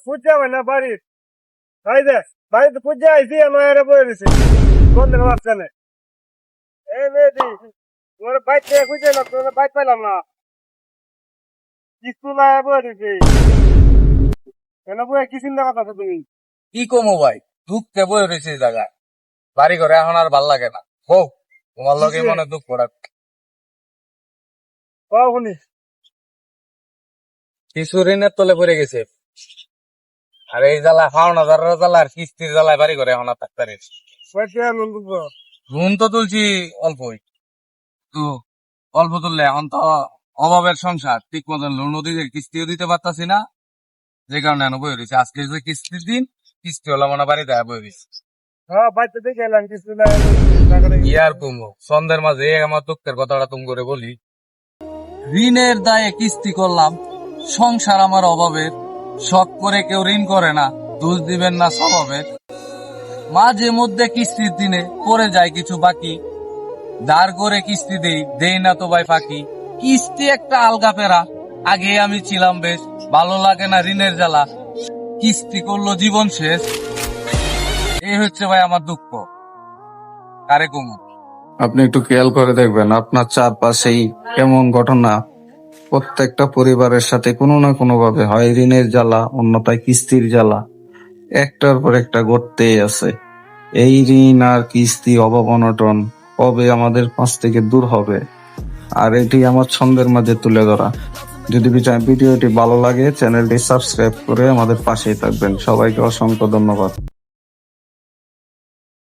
পূজা হয় না বাড়ির ভাই দে বাড়িতে পূজা আইসি আমার বয়ে দিছে বন্ধের মাঝখানে এই মেয়েদি তোমার বাইক থেকে খুঁজে না তোমার বাইক পাইলাম না কিছু না বয়ে দিছে কেন বয়ে কি চিন্তা করতেছো তুমি কি কমো ভাই দুঃখে বয়ে রয়েছে এই জায়গায় বাড়ি ঘরে এখন আর ভাল লাগে না হোক তোমার লগে মনে দুঃখ পড়া কখনই কিছু ঋণের তলে পড়ে গেছে আর এই জ্বালা খাওয়ানো দাঁড়ার জ্বালা আর কিস্তির জ্বালায় বাড়ি ঘরে এখন আর থাকতারে কয়টা লোন তুলবো ঋণ তো তুলছি অল্পই তো অল্প তুললে এখন তো অভাবের সংসার ঠিক মতন লোনও দিতে কিস্তিও দিতে পারতাছি না যে কারণে এখন বয়ে রয়েছে আজকে যে কিস্তির দিন কিস্তি হলো মনে বাড়ি দেয় বয়ে রয়েছে হ্যাঁ বাড়িতে দেখে এলাম কিছু না ইয়ার কুমো সন্ধ্যের মাঝে আমার দুঃখের কথাটা তুমি করে বলি ঋণের দায়ে কিস্তি করলাম সংসার আমার অভাবের শখ করে কেউ ঋণ করে না দোষ দিবেন না স্বভাবের মাঝে মধ্যে কিস্তির দিনে পড়ে যায় কিছু বাকি দাঁড় করে কিস্তি দেই না তো ভাই ফাঁকি কিস্তি একটা আলগা পেরা আগে আমি ছিলাম বেশ ভালো লাগে না ঋণের জ্বালা কিস্তি করলো জীবন শেষ এই হচ্ছে ভাই আমার দুঃখ কারে কমু আপনি একটু খেয়াল করে দেখবেন আপনার চারপাশেই এমন ঘটনা প্রত্যেকটা পরিবারের সাথে কোনো না কোনো ভাবে হয় ঋণের জ্বালা অন্যথায় কিস্তির জ্বালা একটার পর একটা ঘটতেই আছে। এই ঋণ আর কিস্তি অভাব অনটন কবে আমাদের পাশ থেকে দূর হবে, আর এটি আমার ছন্দের মাঝে তুলে ধরা। যদি ভিডিওটি ভালো লাগে চ্যানেলটি সাবস্ক্রাইব করে আমাদের পাশেই থাকবেন। সবাইকে অসংখ্য ধন্যবাদ।